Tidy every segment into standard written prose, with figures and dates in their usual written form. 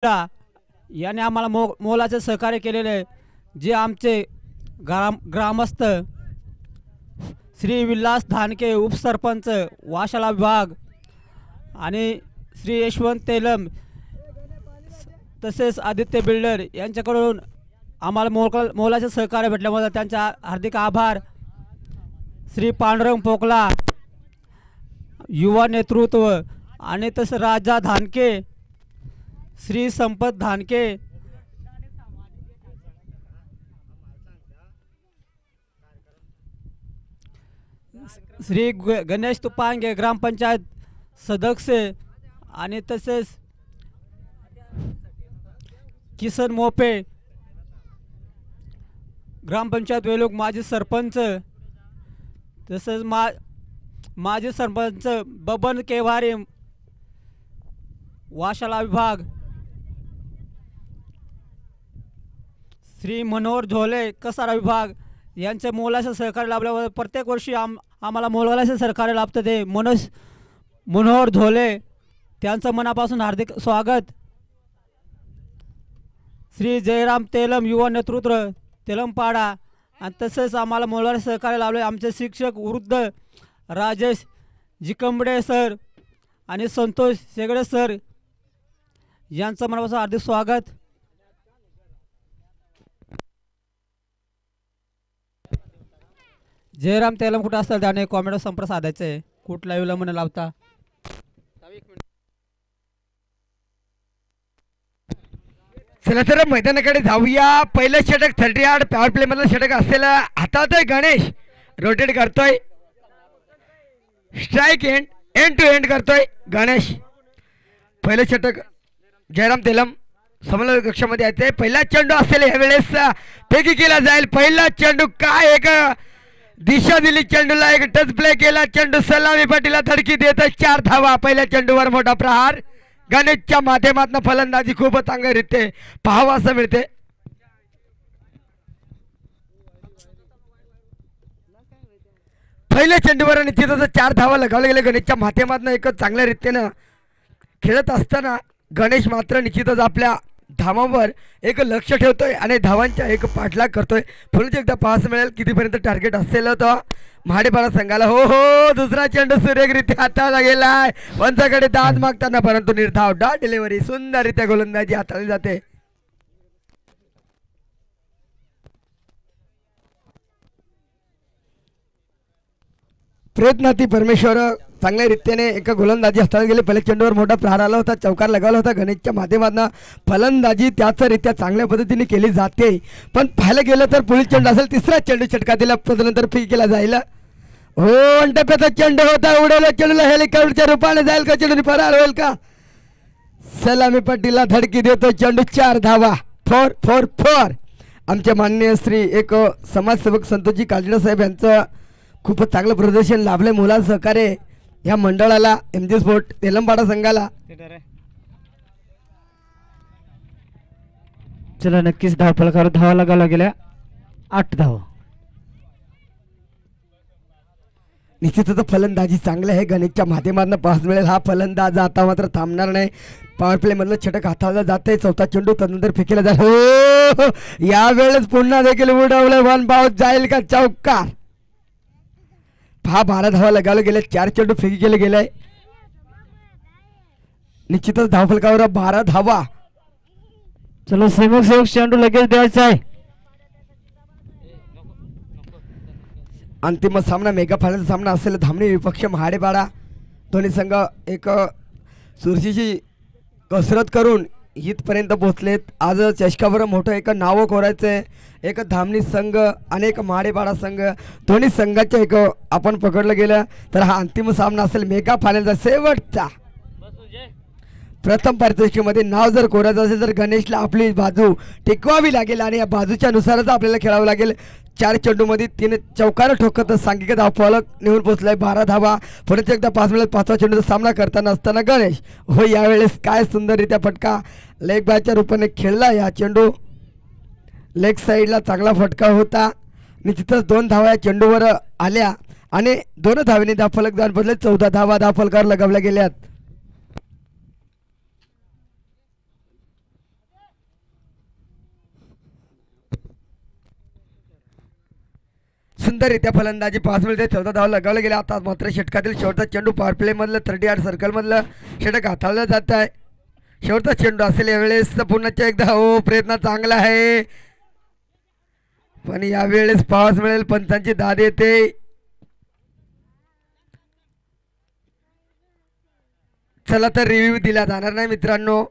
याने आम्हाला मोलाचे सहकार्य केलेले जे आमचे ग्रामस्थ श्री विलास धानके उपसरपंच वाशाला विभाग आणि श्री यशवंत तेलम तसेच आदित्य बिल्डर यांच्याकडून आम्हाला मोलाचे सहकार्य भेटल्यामुळे त्यांचा हार्दिक आभार। श्री पांडुरंग पोकला युवा नेतृत्व आणि तसे राजा धानके श्री संपत धानके श्री गणेश तुपांगे ग्रामपंचायत सदस्य आणि तसेच किसन मोपे ग्रामपंचायत वेलूक माजी सरपंच तसेच माजी सरपंच बबन केवारी वाशाला विभाग श्री मनोहर झोले कसारा विभाग यांचे मोलाचे सहकार्य लाभल्यावर प्रत्येक वर्षी आम्हाला मोलाचे सहकार्य लाभते ते मनोहर झोले त्यांचं मनापासून हार्दिक स्वागत। श्री जयराम तेलम युवा नेतृत्व तेलमपाडा आणि तसेच आम्हाला मोलाचे सहकार्य लाभले आमचे शिक्षक वृद्ध राजेश जिकंबडे सर आणि संतोष शेगडे सर यांचं मनापासून हार्दिक स्वागत। जयराम तेलम कुठे असतात त्याने कॉमेंटवर संपर्क साधायचे कुठला विलंब न लावता। चला तर मैदानाकडे जाऊया। पहिलं षटक 38 पॉवर प्ले मधलं षटक असलेला हातात गणेश रोटेट करतोय स्ट्राइक एंड टू एंड करतोय गणेश। पहिलं षटक जयराम तेलम समोर कक्षामध्ये यायचंय। पहिला चेंडू असलेला यावेळेस फेकी केला जाईल। पहिला चेंडू काय एक दिशा दिली चेंडूला एक टच प्ले केला चेंडू सलामी पाटीला धडकी देत 4 धावा। पहिल्या चेंडूवर मोठा प्रहार गणेशच्या माध्यमातून फलंदाजी खूप चांगलीरीते पाहावा असं मिळते। पहिल्या चेंडूवर निश्चितच 4 धावा लगावल्या गेल्या गणेशच्या माध्यमातून एक चांगल्या रीतीने खेळत असताना गणेश मात्र निश्चितच आपल्या धावांवर एक लक्ष ठेवतोय आणि धावांचा एक पाठलाग करतोय। पुढे एकदा पाहायला मिळेल कितीपर्यंत टार्गेट असेल तर महाडेपाडा संघाला। हो हो दुसरा चेंडू सुरेखरित्या हाताळला गेलाय पंचाकडे दाद मागताना परंतु निर्धाव डॉट डिलिव्हरी सुंदररित्या गोलंदाजी हाताळली जाते। प्रयत्नाती परमेश्वर चांगल्या रीतीने एका गोलंदाजी हाताळली गेली। पहिल्या चेंडूवर मोठा प्रहार आला होता चौकार लगावला होता गणेशच्या माध्यमातून फलंदाजी त्याच रीत्या चांगल्या पद्धतीने केली जाते। पण पाहायला गेलं तर पुढील चेंडू असेल तिसरा चेंडू षटकातील तदनंतर फेक केला जाईल। हो टप्प्याचा चेंडू होता उडवला चेंडूला हेलिकॉप्टरच्या रूपाने जाईल का चेंडू फरार होईल का सलामी पट्टीला धडकी देतो चेंडू 4 धावा 4 आमचे माननीय श्री एक समाजसेवक संतोषजी काजळे साहेब यांचं खूप चांगलं प्रदर्शन लाभले मुलांचं सहकार्य या मंडळाला एमजी स्पोर्ट तेलंपाडा संघाला। चला नक्कीच धावफलकावर धावा लगावला गेल्या 8 धावा। निश्चितच फलंदाजी चांगली आहे गणेशच्या माध्यमातून पास मिळेल हा फलंदाज आता मात्र थांबणार नाही। पॉवर प्ले मधलं षटक हाताळलं जाते चौथा चेंडू तदनंतर फेकला जाईल। हो यावेळेस पुन्हा देखील उडवलं वन बाउट जाईल का चौकार। हा 12 धावा लगावले गेले 4 चेंडू फेकी केले गेले निश्चितच धावफलकावर 12 धावा। चलो सेवक चेंडू लगेच द्यायचा आहे। अंतिम सामना मेगा फायनल सामना असेल धामणी विपक्ष महाडेपाडा दोन्ही संघ एक सुरशीची कसरत करून इथपर्यंत पोहोचलेत। आज चषकावर मोठं एक नाव कोरायचं एक धामणी संघ आणि एक महाडेपाडा संघ दोन्ही संघाच्या एक आपण पकडलं गेलं तर हा अंतिम सामना असेल मेगा फायनलचा शेवटचा। प्रथम पारितोषिकामध्ये नाव जर कोरायचं असेल तर गणेशला आपली बाजू टिकवावी लागेल आणि या बाजूच्या नुसारच आपल्याला खेळावं लागेल। 4 चेंडूमध्ये 3 चौकार ठोकत सांघिक धावफलक निवून पोहोचलाय 12 धावा। पुढे एकदा 5 मिनिट 5वा चेंडूचा सामना करताना असताना गणेश हो यावेळेस काय सुंदररित्या फटका लेग बॅटच्या रूपाने खेळला। या चेंडू लेग साईडला चांगला फटका होता निश्चितच 2 धावा या चेंडूवर आल्या आणि 2 धावेने धावफलक जाऊन बदलले 14 धावा धावफलकावर लगावल्या गेल्यात। सुंदररित्या फलंदाजी 5 मिनिटे 14 धावा लगावला गेल्या. आता मात्र षटकातील शेवटचा चेंडू पॉवर प्ले मधलं 38 सर्कल मधलं षटक हाताळलं जात आहे. शेवटचा चेंडू असेल यावेळेस. पुन्हा एकदा हो प्रयत्न चांगला आहे पण यावेळेस पाऊस मिळेल. पंचांची दाद येते. चला तर रिव्ह्यू दिला जाणार नाही मित्रांनो.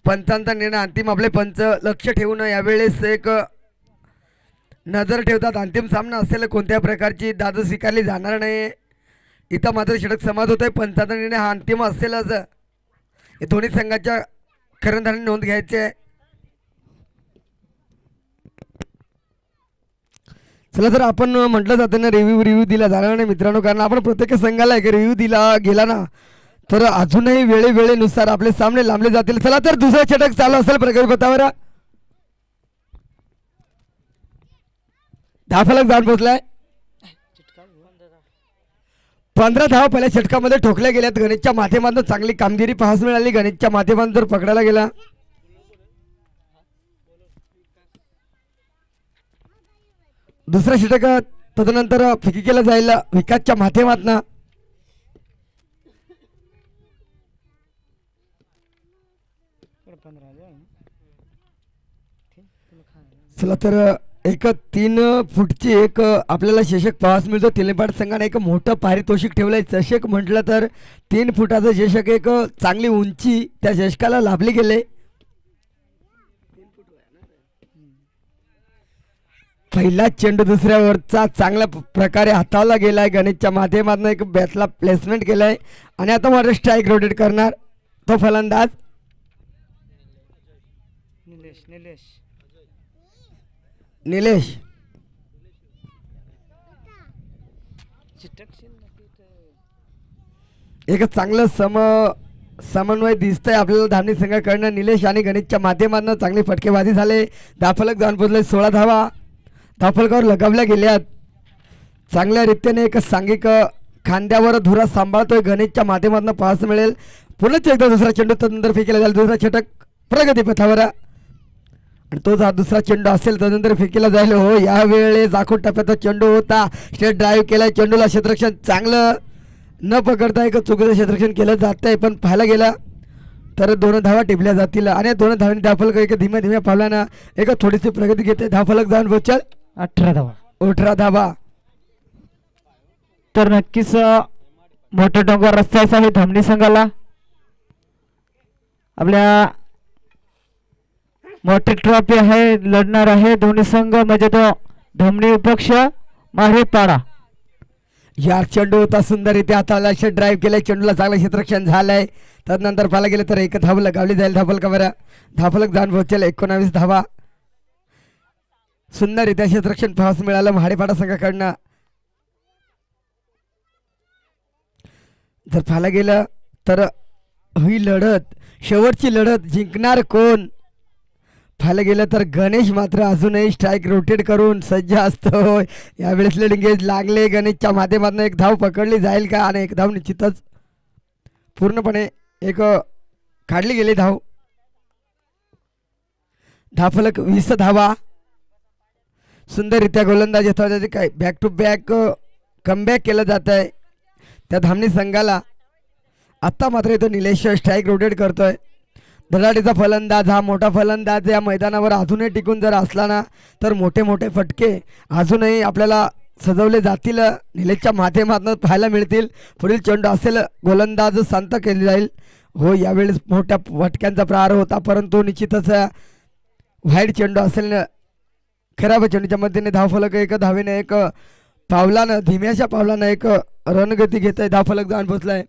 पंचांचा निर्णय अंतिम. आपले पंच लक्ष ठेवून यावेळेस एक नजर ठेवतात. अंतिम सामना असेल कोणत्या प्रकारची दाद स्वीकारली जाणार नाही. इथं मात्र षटक समाज होत आहे. पंचांचा निर्णय हा अंतिम असेलच. हे दोन्ही संघाच्या कर्णधारांनी नोंद घ्यायची आहे. चला तर आपण म्हटलं जातं ना रिव्ह्यू दिला जाणार नाही मित्रांनो. कारण आपण प्रत्येक संघाला एक रिव्ह्यू दिला गेला ना तर अजूनही वेळेनुसार आपले सामने लांबले जातील. चला तर दुसरं षटक चालू असेल प्रगतीपथावर. 10 फलक जाऊन पोहोचलाय. 15 धावा पहिल्या षटकामध्ये ठोकल्या गेल्यात. गणेशच्या माध्यमातून चांगली कामगिरी पाहायला मिळाली. गणेशच्या माध्यमातून जर पकडायला गेला दुसऱ्या षटकात तदनंतर फिकी केला जाईल विकासच्या माध्यमातून. चला तर एक 3 फूटची एक आपल्याला चषक पाहायला मिळतो. तेलंगण संघाने एक मोठं पारितोषिक ठेवलंय. चषक म्हटलं तर 3 फुटाचं चषक एक चांगली उंची त्या चषकाला लाभली गेले. पहिला चेंडू दुसऱ्यावरचा चांगल्या प्रकारे हाताळला गेलाय. गणेशच्या माध्यमातून एक बॅटला प्लेसमेंट केलाय आणि आता मात्र स्ट्राईक रोटेट करणार तो फलंदाज निलेश. एक चांगलं समन्वय दिसतंय आपल्याला धावणी संघाकडनं. निलेश आणि गणेशच्या माध्यमातून चांगली फटकेबाजी झाले. धाफलक जाऊन पोहोचले. 16 धावा धाफलकावर लगावल्या गेल्यात. चांगल्या रीतीने एक सांघिक खांद्यावर धुरा सांभाळतोय गणेशच्या माध्यमातून पाहायला मिळेल. पुन्हा एकदा दुसरा चेंडू तदनंतर फेकीला जाईल. दुसरा षटक प्रगतीपथावर आणि तो हा दुसरा चेंडू असेल तदनंतर फेकीला जाईल. हो यावेळेस आखूड टप्प्याचा चेंडू होता. स्टेट ड्राईव्ह केलाय. चेंडूला क्षेत्ररक्षण चांगलं न पकडता एक चुकीचं क्षेत्ररक्षण केलं जात आहे. पण पाहायला गेला तर 2 धावा टिपल्या जातील आणि 2 धावांनी धावफलक एक धीम्या पावलानं एक थोडीशी प्रगती घेते. धावफलक जाऊन पोहोचल 18 धावा. 18 धावा. तर नक्कीच मोठा डोंगर रस्त्याचा आहे धामणी संघाला. आपल्या मोठी ट्रॉफी आहे लढणार आहे दोन्ही संघ म्हणजे तो धामणी उपक्ष माहेपाडा. या चेंडू होता सुंदररित्या हाताला ड्राईव्ह केलाय. चेंडूला चांगलं क्षेत्ररक्षण झालंय. तदनंतर पाहायला गेलं तर एक धाव लगावली जाईल धावफलकावर. धावफलक जाऊन पोहोचेल 19 धावा. सुंदररित्या क्षेत्ररक्षण पाहायला मिळालं महाडेपाडा संघाकडनं. जर पाहायला गेलं तर ही लढत शेवटची लढत जिंकणार कोण पाहायला गेलं तर गणेश मात्र अजूनही स्ट्राईक रोटेट करून सज्ज असतो. यावेळेस लेडिंगेज लागले. गणेशच्या माध्यमातून एक धाव पकडली जाईल का आणि एक धाव निश्चितच पूर्णपणे एक काढली गेली धाव. धावफलक 20 धावा. सुंदररित्या गोलंदाजी त्याचे काय बॅक टू बॅक कमबॅक केलं जात आहे त्या धामणी संघाला. आत्ता मात्र इथं निलेश स्ट्राईक रोटेट करतोय. धडाडीचा फलंदाज हा मोठा फलंदाज या मैदानावर अजूनही टिकून जर असला ना तर मोठे मोठे फटके अजूनही आपल्याला सजवले जातील. निलेशच्या माध्यमातून पाहायला मिळतील. पुढील चेंडू असेल गोलंदाज शांत केली जाईल. हो यावेळेस मोठ्या फटक्यांचा प्रहार होता परंतु निश्चितच वाईट चेंडू असेल. खराब चेंडूच्या मध्येने धावफलक एक धावेने एक पावलानं धीम्याच्या पावलानं एक रणगती घेत आहे. धावफलक जाऊन पोहोचलाय.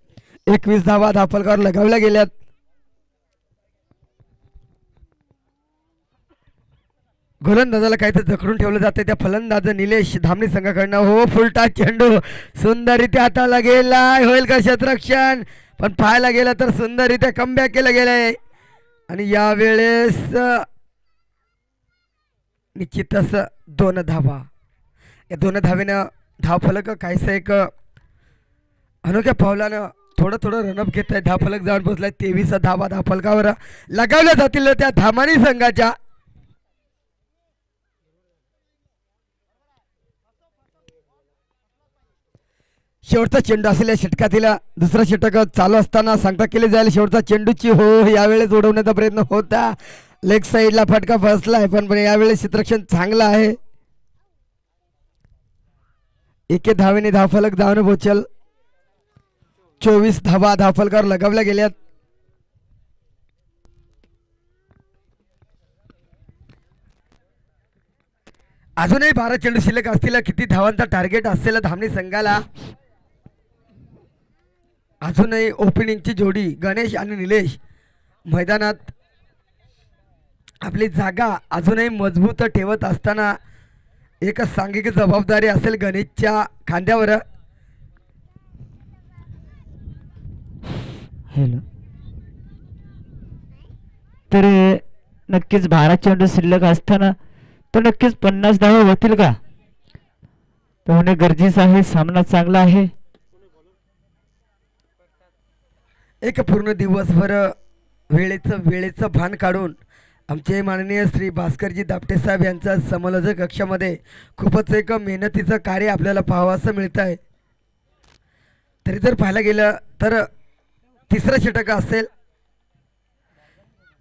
21 धावा धावफलकावर लगावल्या गेल्यात. गोलंदाजाला काहीतरी जखडून ठेवलं जाते त्या फलंदाज निलेश धामणी संघाकडनं. हो फुलटा चेंडू सुंदररित्या हाताला गेलाय. होईल का क्षेत्ररक्षण पण पाहायला गेलं तर सुंदररित्या कमबॅक केलं गेलंय आणि यावेळेस निश्चितच 2 धावा. या 2 धावेनं धावफलक काहीसं एक अनोख्या पावलानं थोडं रनअप घेत आहे. धावफलक जाऊन पोहोचलाय. 23 धावा धावफलकावर लगावल्या जातील त्या धामानी संघाच्या. शेवटचा चेंडू असलेल्या षटकातील दुसरा षटक चालू असताना सांगता केली जाईल शेवटचा चेंडूची हो यावेळेस उडवण्याचा प्रयत्न होता. लेग साईडला फटका बसलाय पण यावेळेस क्षेत्ररक्षण चांगलं आहे. एके धावेने धावफलक धावणे बोचल 24 धावा धावफलकावर लगावल्या गेल्यात. अजूनही 12 चेंडू शिल्लक असतील. किती धावांचा टार्गेट असेल धामणी संघाला. अजूनही ओपनिंगची जोडी गणेश आणि निलेश मैदानात आपली जागा अजूनही मजबूत ठेवत असताना एक सांघिक जबाबदारी असेल गणेशच्या खांद्यावर. हॅलो तर नक्कीच 12 चेंडू शिल्लक असताना तर नक्कीच 50 धावा होतील का तर होणे गरजेचं आहे. सामना चांगला आहे. एक पूर्ण दिवसभर वेळेचं भान काढून आमचे माननीय श्री भास्करजी दापटे साहेब यांच्या समालोचक कक्षामध्ये खूपच एक मेहनतीचं कार्य आपल्याला पाहावयाचं मिळतं आहे. तरी जर पाहायला गेलं तर तिसरं षटक असेल.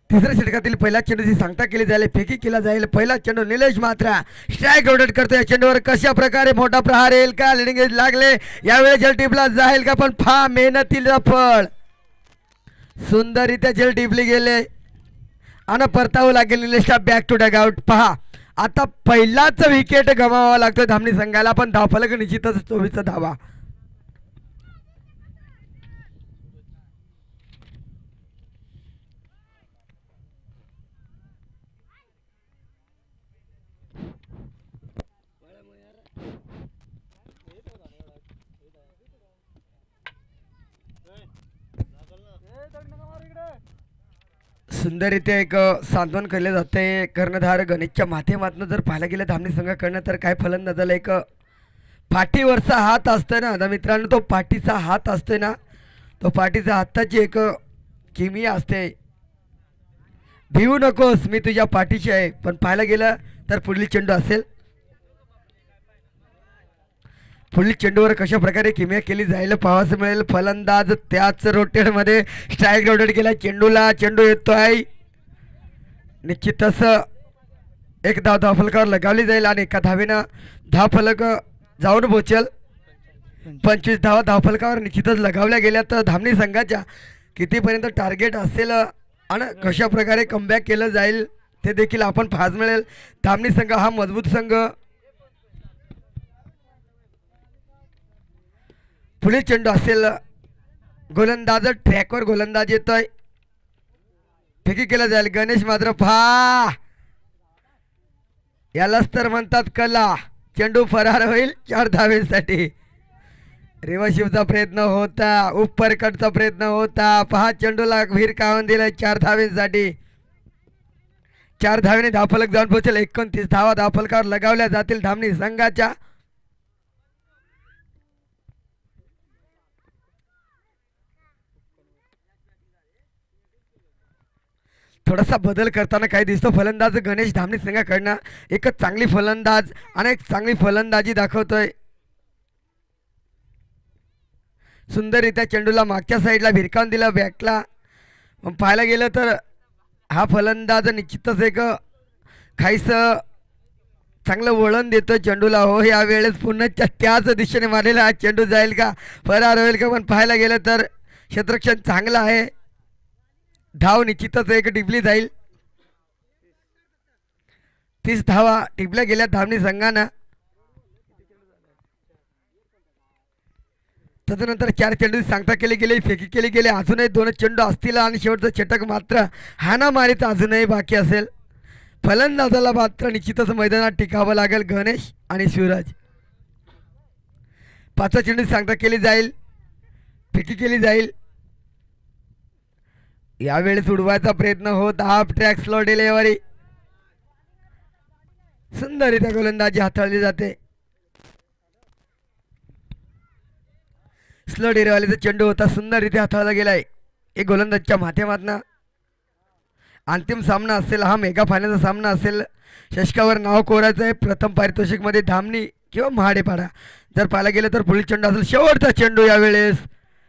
तिसऱ्या षटकातील पहिला चेंडूची सांगता केली जाईल. फेकी केला जाईल. पहिला चेंडू निलेश मात्रा स्ट्राईक आउट करतो. या चेंडूवर कशा प्रकारे मोठा प्रहार येईल का लिडिंग एज लागले यावेळी जल टिपला जाईल का पण फा मेहनतीला फळ सुंदररित्या जल टिपली गेले आणि परतावं लागेल निलेशला बॅक टू डग आउट. पहा आता पहिलाच विकेट गमावावा लागतो धामणी संघाला पण धावफलक निश्चितच 24 धावा. सुंदररित्या एक सांत्वन केले जाते. कर्णधार गणेशच्या माध्यमातून जर पाहायला गेलं धामणी संघाकडनं तर काय फलंदाजाला एक पाठीवरचा हात असतोय ना मित्रांनो तो पाठीचा हात असतोय ना तो पाठीचा हाताची एक किमिया असते. भिवू नकोस मी तुझ्या पाठीशी आहे. पण पाहायला गेलं तर पुढील चेंडू असेल. पुढील चेंडूवर कशा प्रकारे किमिया केली जाईल पाहावयास मिळेल. फलंदाज त्याच रोटेडमध्ये स्ट्राईक रोटेट केला चेंडूला. चेंडू येतोय निश्चितच एक धावफलकावर लगावली जाईल आणि एका धावेनं धावफलक जाऊन पोचेल. 25 धावा धावफलकावर निश्चितच लगावल्या गेल्या. तर धामणी संघाच्या कितीपर्यंत टार्गेट असेल आणि कशा प्रकारे कमबॅक केलं जाईल ते देखील आपण पाहायला मिळेल. धामणी संघ हा मजबूत संघ. पुढील चेंडू असेल. गोलंदाज ट्रॅकवर गोलंदाज येतोय. फेकी केला जाईल. गणेश मात्र फा यालाच तर म्हणतात कला. चेंडू फरार होईल 4 धावेसाठी. रिवर्सिव्हचा प्रयत्न होता. उपरकटचा प्रयत्न होता. पहा चेंडूला भिरकावून दिलं 4 धावेसाठी. 4 धावेने धावफलक जाऊन पोहोचेल. 29 धावा धावफलकावर लगावल्या जातील धामणी संघाच्या. थोडासा बदल करताना काय दिसतो. फलंदाज गणेश धामणी संघाकडनं एकच चांगली फलंदाज आणि एक चांगली फलंदाजी दाखवतोय. सुंदररित्या चेंडूला मागच्या साईडला भिरकावून दिला बॅकला. पाहायला गेलं तर हा फलंदाज निश्चितच एक काहीस चांगलं वळण देतो चेंडूला. हो यावेळेस पुन्हा त्याच दिशेने मारलेला हा चेंडू जाईल का फरार होईल का पण पाहायला गेलं तर क्षेत्ररक्षण चांगलं आहे. धाव निश्चितच एक टिपली जाईल. 30 धावा टिपल्या गेल्या धामणी संघानं. तदनंतर 4 चेंडू सांगता केली गेली. फेकी केली गेली. अजूनही 2 चेंडू असतील आणि शेवटचं षटक मात्र हाणामारीचं अजूनही बाकी असेल. फलंदाजाला मात्र निश्चितच मैदानात टिकावं लागेल. गणेश आणि शिवराज. 5 चेंडू सांगता केली जाईल. फेकी केली जाईल. यावेळेस उडवायचा प्रयत्न होत. Half track slow delivery. सुंदररित्या गोलंदाजी हाताळली जाते. स्लो डिलेव्हरीचा चेंडू होता. सुंदररित्या हाताळला गेलाय. एक गोलंदाजच्या माध्यमातून अंतिम सामना असेल. हा मेगा फायनलचा सामना असेल. षटकावर नाव कोरायचं आहे. प्रथम पारितोषिक मध्ये धामणी किंवा महाडेपाडा. जर पाहायला गेलं तर पुढील चेंडू असेल शेवटचा चेंडू यावेळेस.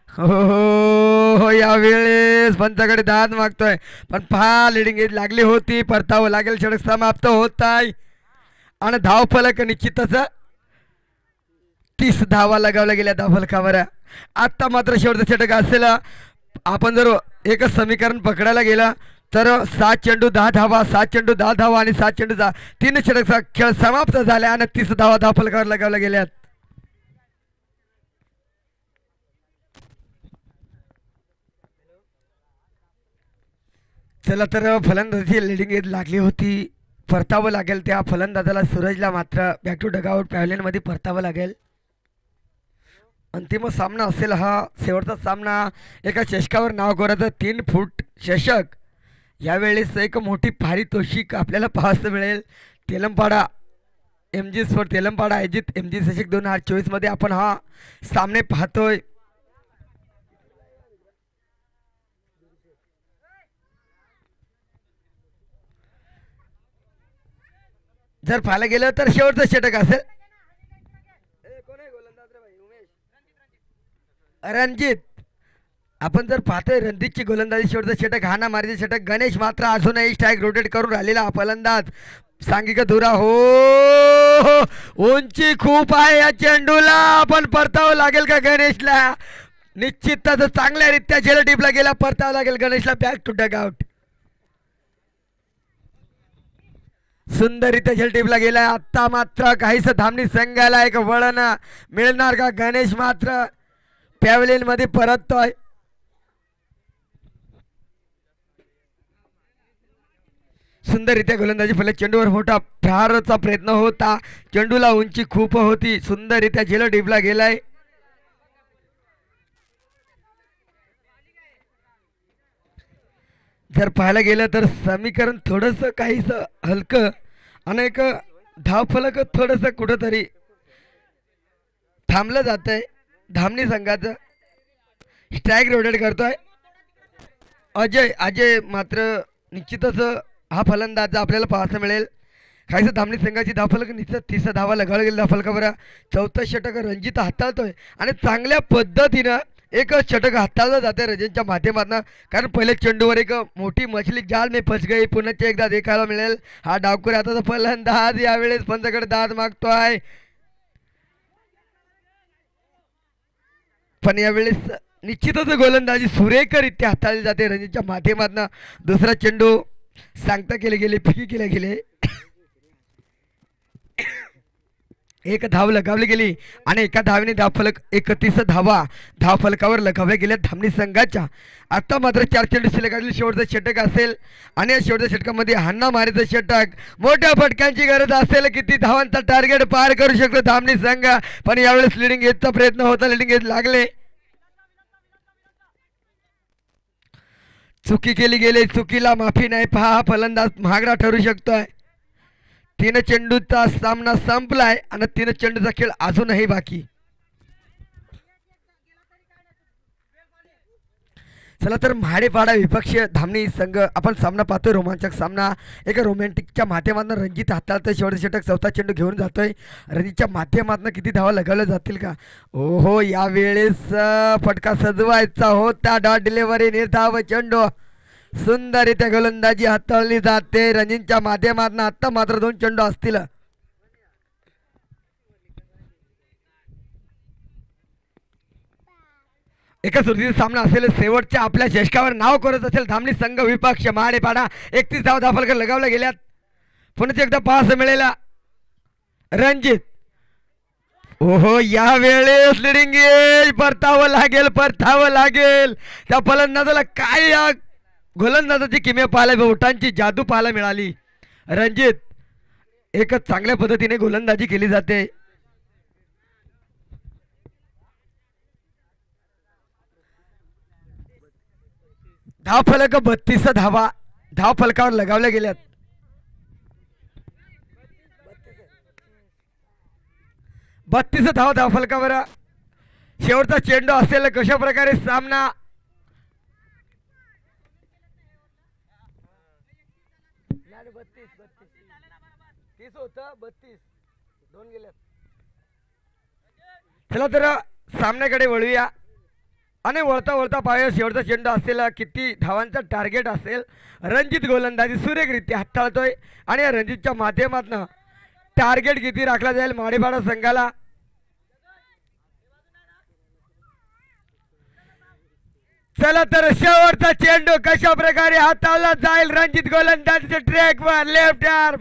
हो हो हो यावेळेस पंचाकडे दाद मागतोय पण फार लिडिंग एज लागली होती. परतावं लागेल. षटक समाप्त होत आहे आणि धावफलक निश्चितच 30 धावा लगावल्या गेल्या धावफलकावर. आत्ता मात्र शेवटचं षटक असेल. आपण जर एकच समीकरण पकडायला गेलं तर 7 चेंडू 10 धावा, 7 चेंडू 10 धावा आणि 7 चेंडू 3 षटकचा खेळ समाप्त झाला आणि 30 धावा धावफलकावर लगावल्या गेल्यात. चला तर फलंदाजी लिडिंग एज लागली होती. परतावं लागेल त्या फलंदाजाला सूरजला मात्र बॅक टू डगआउट पॅव्हलियनमध्ये परतावं लागेल. अंतिम सामना असेल हा. शेवटचा सामना एका चषकावर नाव कोराचं 3 फूट चषक. यावेळेस एक मोठी पारितोषिक आपल्याला पाहायला मिळेल. तेलंपाडा MG स्पोर्ट तेलंपाडा आयोजित MG चषक 2024 मध्ये आपण हा सामने पाहतोय. जर पाहायला गेलं तर शेवटचं षटक असेल. रणजित. आपण जर पाहतोय रणजितची गोलंदाजी शेवटचं षटक हाना मारीचे षटक. गणेश मात्र अजूनही स्ट्राईक रोटेट करून राहिलेला फलंदाज. सांघिक धुरा हो. उंची खूप आहे या चेंडूला पण परतावं लागेल का गणेशला. निश्चितच चांगल्यारीत्या झेल टिपला गेला. परतावं लागेल गणेशला बॅक टू डगआउट. सुंदररीत्या झेल टिपला गेला. आत्ता मात्र काहीस धामणी संघाला एक वळण मिळणार का. गणेश मात्र पॅव्हलियन मध्ये परततोय. सुंदररीत्या गोलंदाजी फलक. चेंडूवर मोठा प्रहाराचा प्रयत्न होता. चेंडूला उंची खूप होती. सुंदररीत्या झेल टिपला गेलाय. जर पाहायला गेलं तर समीकरण थोडस काहीस हलकं आणि एक धावफलक थोडस कुठंतरी थांबलं जात आहे. धामणी संघाचं स्ट्राईक रोटेट करतोय अजय मात्र निश्चितच हा फलंदाज आपल्याला पाहायला मिळेल. काहीसं धामणी संघाची धावफलक निश्चित 30 धावा लगावल्या गेल्या धावफलकावर. चौथं षटक रणजित हाताळतोय आणि चांगल्या पद्धतीनं एक षटक हाताळलं जाते रणजितच्या माध्यमातून. कारण पहिल्या चेंडूवर एक मोठी मछली जाल में फस गई पुन्हा एकदा देखायला मिळेल. हा डावखुरी आता फलंदाज यावेळेस पंचाकडे दाद मागतोय पण यावेळेस निश्चितच गोलंदाजी सुरेखरित्या हाताळली जाते रणजितच्या माध्यमातून. दुसरा चेंडू सांगता केले गेले फिकी केले गेले. एक धाव लगावली गेली आणि एका धावेने धावफलक 31 धावा धावफलकावर लगावल्या गेल्या धामणी संघाच्या. आता मात्र 4 चेंडू शिल्लक असलेले शेवटचं षटक असेल आणि या शेवटच्या षटकामध्ये हाणा मारीचं षटक. मोठ्या फटक्यांची गरज असेल. किती धावांचा टार्गेट पार करू शकतो धामणी संघ पण यावेळेस लिडिंग एजचा प्रयत्न होता. लिडिंग एज लागले. चुकी केली गेली. चुकीला माफी नाही. पहा हा फलंदाज महागडा ठरू शकतोय. 3 चेंडूचा सामना संपलाय आणि 3 चेंडूचा खेळ अजूनही बाकी. चला तर महाडेपाडा विपक्ष धामणी संघ आपण सामना पाहतोय. रोमांचक सामना. एका रोमॅन्टिकच्या माध्यमातून रणजित हाताळतोय शेवटचं षटक. चौथा चेंडू घेऊन जातोय. रणजितच्या माध्यमातून किती धावा लगावल्या जातील का. ओहो यावेळेस फटका सजवायचा होता. डॉट डिलिव्हरी निर्धाव चेंडू. सुंदररीत्या गोलंदाजी हाताळली जाते रणजितच्या माध्यमातून. आता मात्र 2 चेंडू असतील. एका सुरतीचा सामना असेल. शेवटच्या आपल्या चषकावर नाव करत असेल धामणी संघ विपक्ष महाडेपाडा. 31 धावा धावफलक लगावल्या गेल्यात. पुन्हा एकदा पाहायला मिळेला रणजित. ओहो यावेळेस लिडिंग एज परतावं लागेल त्या फलंदाजाला. काय या गोलंदाजाची किमया पाहायला बोटांची जादू पाहायला मिळाली. रणजित एक चांगल्या पद्धतीने गोलंदाजी केली जाते. धावफलक 32 धावा धावफलकावर लगावल्या गेल्यात. 32 धावा धावफलकावर. शेवटचा चेंडू असेल. कशा प्रकारे सामना चला तर सामन्याकडे वळूया आणि वळता वळता पाहूया शेवटचा चेंडू असलेला किती धावांचा टार्गेट असेल. रणजित गोलंदाजी सुरेखरित्या हाताळतोय आणि या रणजितच्या माध्यमातून टार्गेट किती राखला जाईल माडेपाडा संघाला. चला तर शेवटचा चेंडू कशा प्रकारे हाताळला जाईल. रणजित गोलंदाजीच्या ट्रॅकवर लेफ्ट आर्म.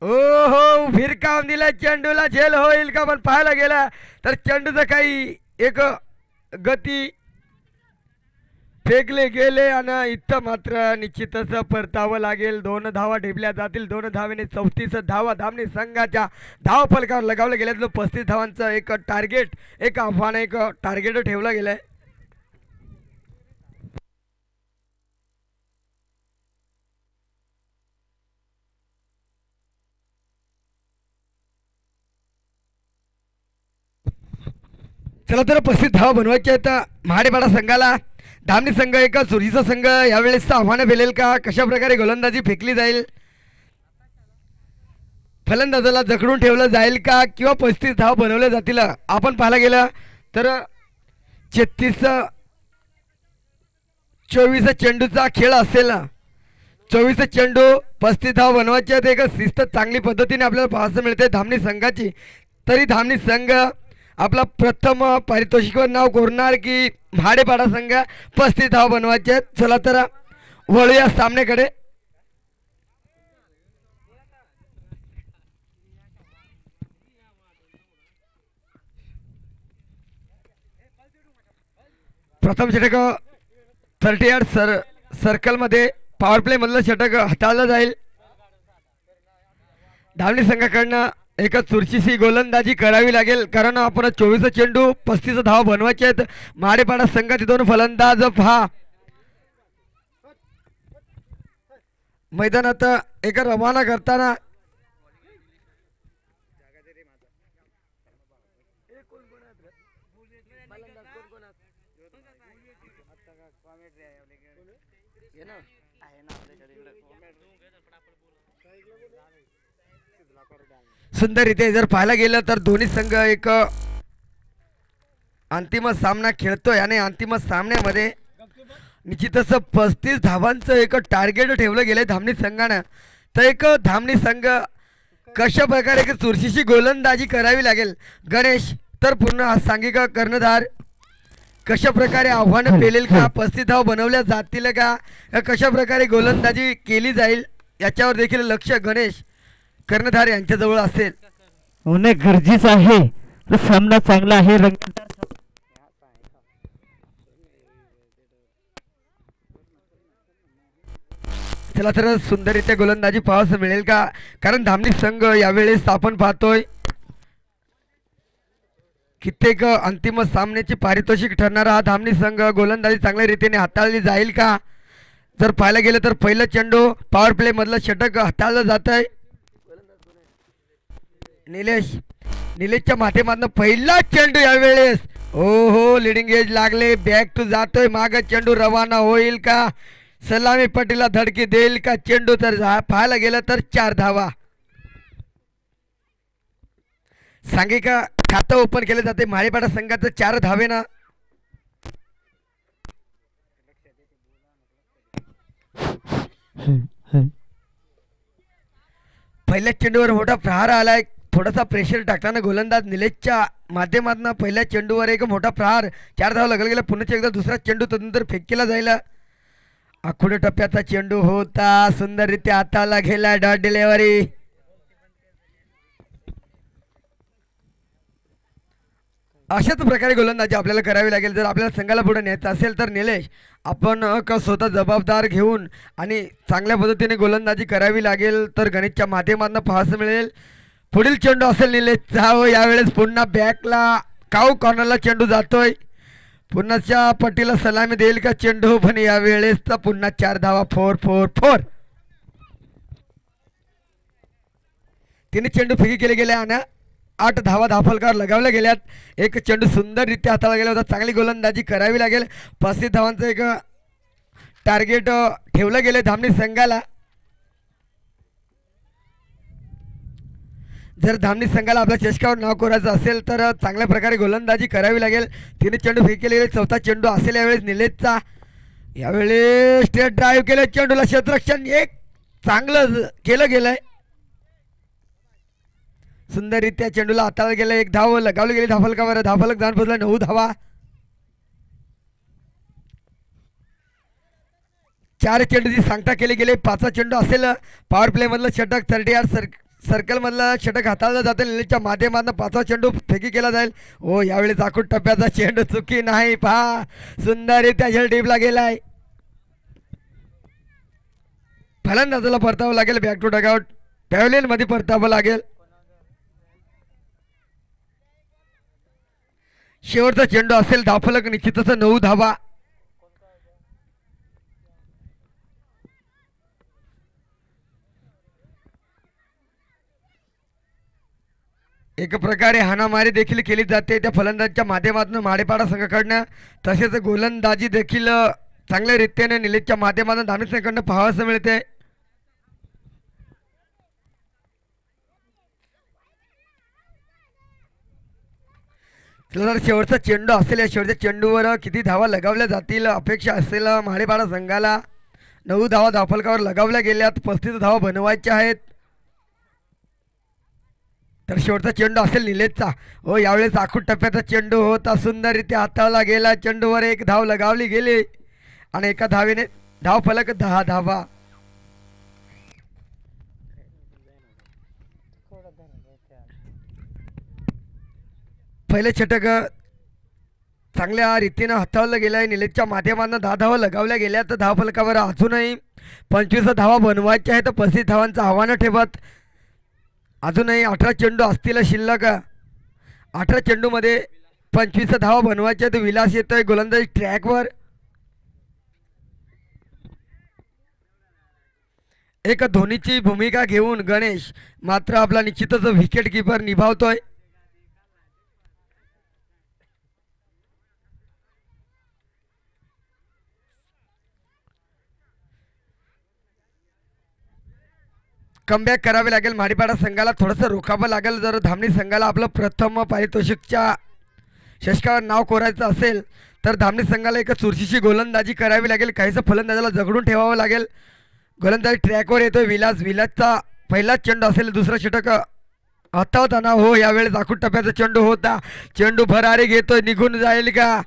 हो भिरकावून दिला चेंडूला. झेल होईल का पण पाहायला गेला तर चेंडूचं काही एक गती फेकले गेले आणि इथं मात्र निश्चितच परतावं लागेल. 2 धावा ढेपल्या जातील. 2 धावेने 34 धावा धामणी संघाच्या धाव फलकावर लगावलं गेल्याचं 35 धावांचं एक टार्गेट एक आव्हान एक टार्गेट ठेवलं गेलंय. चला तर 35 धावा बनवायच्या आहेत महाडेपाडा संघाला. धामणी संघ एका चोरीचा संघ यावेळेस आव्हानं पेलेल का. कशा प्रकारे गोलंदाजी फेकली जाईल. फलंदाजाला जखडून ठेवलं जाईल का किंवा 35 धावा बनवल्या जातील. आपण पाहायला गेलं तर 24 चेंडूचा खेळ असेल. 24 चेंडू 35 धावा बनवायचे आहेत. एक शिस्त चांगली पद्धतीने आपल्याला पाहायला मिळते धामणी संघाची. तरी धामणी संघ आपला प्रथम पारितोषिकवर नाव कोरणार की भाडेपाडा संघ 35 धावा बनवायचे आहेत. चला तर वळूया सामन्याकडे. प्रथम षटक 30 यार्ड सर्कल मध्ये पॉवर प्ले मधलं षटक हाताळलं जाईल. धावणी संघाकडनं एक चुरशीची गोलंदाजी करावी लागेल कारण आपण 24 चेंडू 35 धावा बनवायचे आहेत. माडेपाडा संघाचे 2 फलंदाज पहा मैदानात एक रवाना करताना सुंदररीत्या जर पाहायला गेलं तर दोन्ही संघ एक अंतिम सामना खेळतोय आणि अंतिम सामन्यामध्ये निश्चितच 35 धावांचं एक टार्गेट ठेवलं गेलंय धामणी संघानं. तर एक धामणी संघ कशा प्रकारे एक चुरशीची गोलंदाजी करावी लागेल. गणेश तर पूर्ण सांघिक कर्णधार कशा प्रकारे आव्हान पेलेल का. 35 धाव बनवल्या जातील का कशा प्रकारे गोलंदाजी केली जाईल याच्यावर देखील लक्ष गणेश कर्णधार यांच्याजवळ असेल. होणे गरजेचं आहे. सामना चांगला आहे. चला तर सुंदररीत्या गोलंदाजी पाहायला मिळेल का कारण धामणी संघ यावेळेस आपण पाहतोय कित्येक अंतिम सामन्याची पारितोषिक ठरणारा हा धामणी संघ गोलंदाजी चांगल्या रीतीने हाताळली जाईल का. जर पाहायला गेलं तर पहिलं चेंडू पॉवर प्ले मधलं षटक हाताळलं जात आहे. निलेशच्या माध्यमातून पहिला चेंडू यावेळेस हो लिडिंग एज लागले. बॅक टू जातोय माग. चेंडू रवाना होईल का. सलामी पट्टीला धडकी देईल का चेंडू. तर पाहायला गेलं तर 4 धावा. सांघिक खातं ओपन केले जाते माळीपाडा संघाचं 4 धावेनं. पहिल्या चेंडूवर मोठा प्रहार आलाय. थोडासा प्रेशर टाकताना गोलंदाज निलेशच्या माध्यमातून पहिल्या चेंडूवर एक मोठा प्रहार 4 धावा लागला गेला. पुन्हा एकदा दुसरा चेंडू तदनंतर फेक केला जाईल. आखुडे टप्प्याचा चेंडू होता. सुंदररीत्या हाताला गेला. Dot delivery. अशाच प्रकारे गोलंदाजी आपल्याला करावी लागेल जर आपल्याला संघाला पुढे न्यायचं असेल तर. निलेश आपण स्वतः जबाबदार घेऊन आणि चांगल्या पद्धतीने गोलंदाजी करावी लागेल. तर गणेशच्या माध्यमातून पाहायला मिळेल. पुढील चेंडू असेल निलेशचा. यावेळेस पुन्हा बॅकला काऊ कॉर्नरला चेंडू जातोय. पुन्हाच्या पट्टीला सलामी देईल का चेंडू. पण यावेळेस पुन्हा 4 धावा. 4 तिने चेंडू फेकी केले गेले आणि 8 धावा धाफलकार लगावल्या गेल्यात. एक चेंडू सुंदररीत्या हाताळला गेला होता. चांगली गोलंदाजी करावी लागेल. 35 धावांचं एक टार्गेट ठेवलं गेले धामणी संघाला. जर धामणी संघाला आपल्या चषकावर नाव कोरायचं असेल तर चांगल्या प्रकारे गोलंदाजी करावी लागेल. तिने चेंडू फेक केलेले, चौथा चेंडू असेल यावेळेस निलेशचा. यावेळी स्ट्रेट ड्राईव्ह केलं, चेंडूला क्षेत्ररक्षण एक चांगलं केलं गेलंय. सुंदररित्या चेंडूला हाताळलं गेलं, एक धाव लगावली गेली धाफलकावर. धाफलक जाऊन पोहोचला 9 धावा. 4 चेंडूची सांगता केली गेली. 5वा चेंडू असेल पॉवर प्ले मधलं षटक. 30 सर्कल मधलं षटक हाताळलं जातं. निलेशच्या माध्यमातून 5वा चेंडू फेकी केला जाईल. हो यावेळी चाकूट टप्प्याचा चेंडू चुकी नाही. पहा सुंदररित्या झेल डीपला गेलाय. फलंदाजाला परतावं लागेल. बॅक टू डगआउट पॅव्हलियन मध्ये परतावं लागेल. शेवटचा चेंडू असेल धावफलक निश्चितच 9 धावा. एक प्रकारे हाणामारी देखील केली जाते त्या फलंदाजाच्या माध्यमातून माडेपाडा संघाकडनं. तसेच गोलंदाजी देखील चांगल्या रीतीने निलेशच्या माध्यमातून धावणी संघाकडनं पाहावयास मिळते. शेवटचा चेंडू असेल. या शेवटच्या चेंडूवर किती धावा लगावल्या जातील अपेक्षा असेल माडेपाडा संघाला. 9 धावा धावफलकावर लगावल्या गेल्यात. 35 धावा बनवायच्या आहेत. तर शेवटचा चेंडू असेल निलेशचा. हो यावेळेस आखूट टप्प्याचा चेंडू होता. सुंदररित्या हाताळला गेला. चेंडूवर एक धाव लगावली गेली आणि एका धावेने धावफलक 10 धावा. पहिले षटक चांगल्या रीतीनं हाताळलं गेलं आहे. निलेशच्या माध्यमातून 10 धावा लगावल्या गेल्या. तर धावफलकावर अजूनही 25 धावा बनवायच्या आहेत. 35 धावांचं आव्हान ठेवत अजूनही 18 चेंडू असतील शिल्लक. 18 चेंडूमध्ये 25 धावा बनवायच्या. तर विलास येतोय गोलंदाजी ट्रॅकवर. एक धोनीची भूमिका घेऊन गणेश मात्र आपला निश्चितच विकेट किपर निभावतोय. कमबॅक करावे लागेल. माडीपाडा संघाला थोडंसं रोखावं लागेल. जर धामणी संघाला आपलं प्रथम पारितोषिकच्या षटकावर नाव कोरायचं असेल तर धामणी संघाला एक चुरशीची गोलंदाजी करावी लागेल. काहीसं फलंदाजाला जगडून ठेवावं लागेल. गोलंदाजी ट्रॅकवर येतोय विलास. विलासचा पहिलाच चेंडू असेल. दुसरं षटक हातावताना. हो यावेळेस आखूट टप्प्याचा चेंडू होता. चेंडू भरारी घेतोय. निघून जाईल का?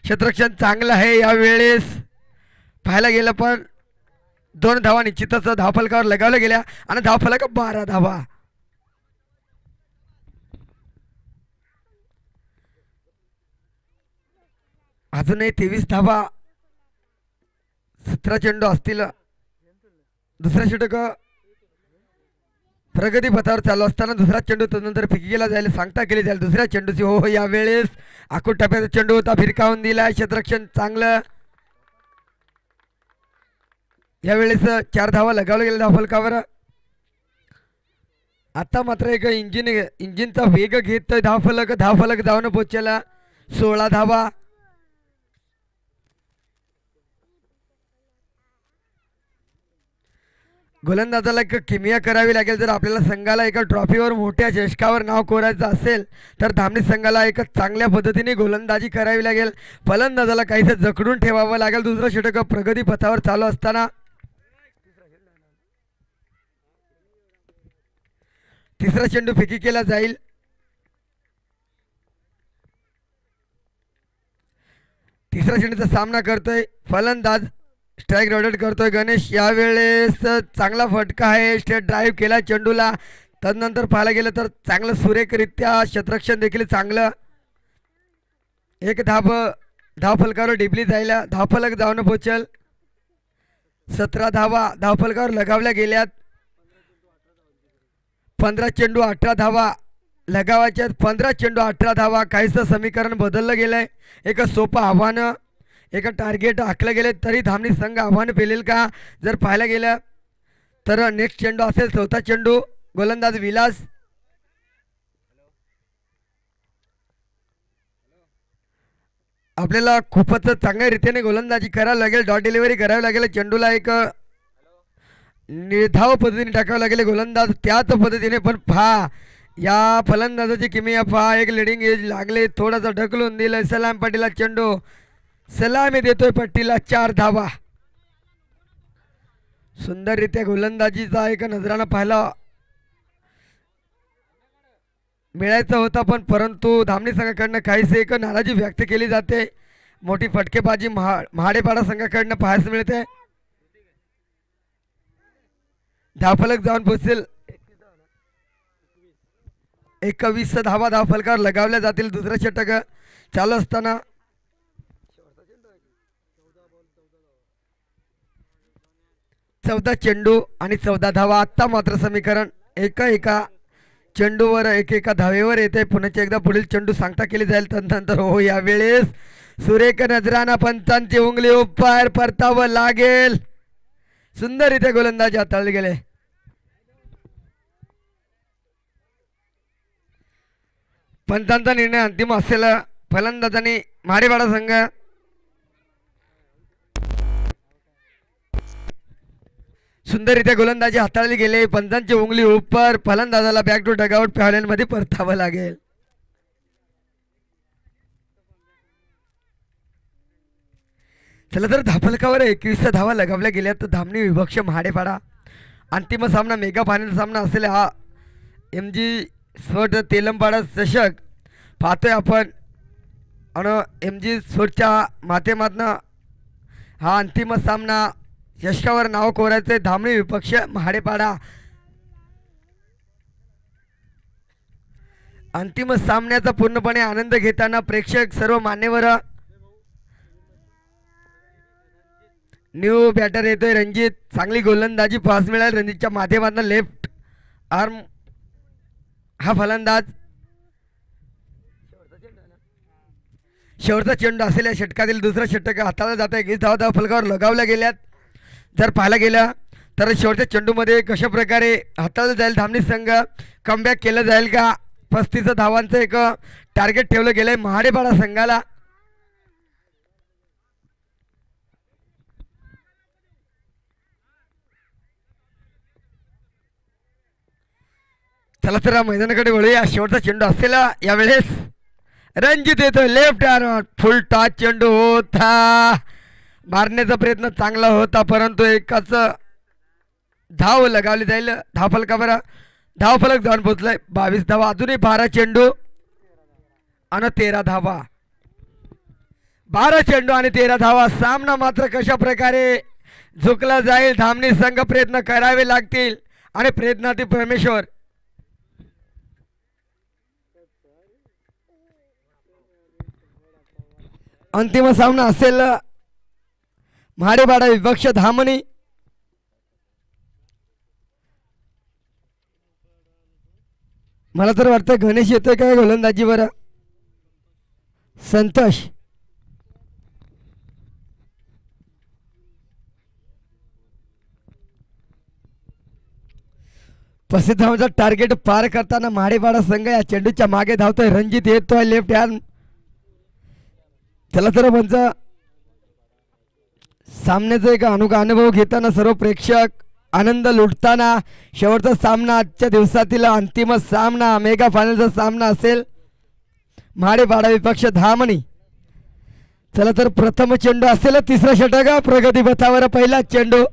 क्षेत्ररक्षण चांगलं आहे यावेळेस पाहायला गेलं. पण 2 धावा निश्चितच धावफलकावर लगावल्या गेल्या आणि धावफलक 12 धावा. अजूनही 23 धावा. 17 चेंडू असतील. दुसरा षटक प्रगती पथावर चालू असताना दुसरा चेंडू तदनंतर फेकी केला जाईल. सांगता केली जाईल दुसऱ्या चेंडूची. हो यावेळेस आखूट टप्प्याचा चेंडू होता. फिरकावून दिला. क्षेत्ररक्षण चांगलं. यावेळेस 4 धावा लगावल्या गेल्या धावफलकावर. आता मात्र एक इंजिनचा वेग घेतोय धावफलक जाऊन पोहोचला 16 धावा. गोलंदाजाला एक किमया करावी लागेल. जर आपल्याला संघाला एका ट्रॉफीवर मोठ्या चषकावर नाव कोरायचं असेल तर धामणी संघाला एक चांगल्या पद्धतीने गोलंदाजी करावी लागेल. फलंदाजाला काहीसं जखडून ठेवावं लागेल. दुसरं षटक प्रगती पथावर चालू असताना तिसरा चेंडू फेकी केला जाईल. तिसरा चेंडूचा सामना करतोय फलंदाज. स्ट्राईक रोटेट करतोय गणेश. यावेळेस चांगला फटका आहे. स्ट्रेट ड्राईव्ह केला चेंडूला. तदनंतर पाहायला गेलं तर चांगलं सुरेखरित्या क्षेत्ररक्षण देखील चांगलं. एक धावफलकावर डिपली जायला. धावफलक जाऊन पोचल 17 धावा धावफलकावर लगावल्या गेल्यात. 15 चेंडू 18 धावा लगावायच्यात. 15 चेंडू 18 धावा. काहीसं समीकरण बदललं गेलंय. एक सोपं आव्हान एक टार्गेट आखलं गेले तरी धामणी संघ आव्हान पेलेल का? जर पाहायला गेलं तर नेक्स्ट चेंडू असेल चौथा चेंडू. गोलंदाज विलास. आपल्याला खूपच चांगल्या रीतीने गोलंदाजी करावी लागेल. डॉट डिलिव्हरी करावी लागेल. चेंडूला एक निर्धाव पद्धतीने टाकावं लागेल गोलंदाज त्याच पद्धतीने. पण पहा या फलंदाजाची किमिया पहा. एक लिडिंग एज लागले, थोडासा ढकलून दिलं. सलाम पट्टीला चेंडू, सलामी देतोय पट्टीला. 4 धावा. सुंदररित्या गोलंदाजीचा एक नजरानं पाहायला मिळायचा होता, पण परंतु धामणी संघाकडनं काहीसे एक नाराजी व्यक्त केली जाते. मोठी फटकेबाजी महाडेपाडा संघाकडनं पाहायला मिळते. धावफलक जाऊन पोहोचेल. 21 धावा धावफलकावर लगावल्या जातील. दुसरा षटक चालू असताना 14 चेंडू आणि 14 धावा. आत्ता मात्र समीकरण एका चेंडूवर एका धावेवर येते. पुन्हा एकदा पुढील चेंडू सांगता केली जाईल. तदनंतर हो यावेळेस सुरेख नजराना पंचांची उंगली उपार परतावं लागेल. सुंदररित्या गोलंदाजी हाताळले गेले. पंचांचा निर्णय अंतिम असलेला फलंदाजांनी महाडेपाडा संघ सुंदररित्या गोलंदाजी हाताळली गेले. पंचांची उंगली उपर. फलंदाजाला बॅक टू डगआउट पॅव्हलियनमध्ये परतावं लागेल. चला तर धाफलकावर 21 धावा लगावल्या गेल्या. तर धामणी विभक्ष महाडेपाडा अंतिम सामना मेगा फायनल सामना असलेला हा MG स्पोर्ट तेलंपाडा चषक पाहतोय आपण. आणि MG स्पोर्टच्या माध्यमातून हा अंतिम सामना यशकावर नाव कोरायचे. धामणी विपक्ष महाडेपाडा अंतिम सामन्याचा पूर्णपणे आनंद घेताना प्रेक्षक सर्व मान्यवर. न्यू बॅटर येतोय रणजित. चांगली गोलंदाजी पास मिळाली रणजितच्या माध्यमातून. लेफ्ट आर्म हा फलंदाज. शेवटचा चेंडू असलेल्या षटकातील दुसरा षटक हाताळला जात आहे. 20 धावा फलकावर लगावल्या गेल्यात. जर पाहायला गेलं तर शेवटच्या चेंडूमध्ये कशा प्रकारे हाताळलं जाईल धामणी संघ, कमबॅक केलं जाईल का. 35 धावांचं एक टार्गेट ठेवलं गेलंय महाडेपाडा संघाला. चला तर मैदानाकडे वळूया. शेवटचा चेंडू असलेला यावेळेस रणजित येतोय. लेफ्ट आर्म फुल टॉच चेंडू होता. मारण्याचा प्रयत्न चांगला होता, परंतु एकाच धाव लगावली जाईल. धावफलकावर धावफलक जाऊन पोहोचलाय. 22 धावा. अजूनही 12 चेंडू आणि 13 धावा. 12 चेंडू आणि 13 धावा. सामना मात्र कशा प्रकारे झुकला जाईल. धामणी संघ प्रयत्न करावे लागतील आणि प्रयत्नातील परमेश्वर. अंतिम सामना असेल महाडेपाडा विपक्ष धामणी. मला तर वाटतं गणेश येतोय काय गोलंदाजीवर. संतोष प्रसिद्ध धावांचा टार्गेट पार करताना महाडेपाडा संघ या चेंडूच्या मागे धावतोय. रणजित येतोय लेफ्ट हँड. चला तर म्हणजे सामन्याचा एक अनुभव घेताना सर्व प्रेक्षक आनंद लुटताना शेवटचा सामना आजच्या दिवसातील अंतिम सामना मेगा फायनलचा सामना असेल महाडेपाडा विपक्ष धामणी. चला तर प्रथम चेंडू असेल. तिसरा षटक प्रगती पथावर. पहिला चेंडू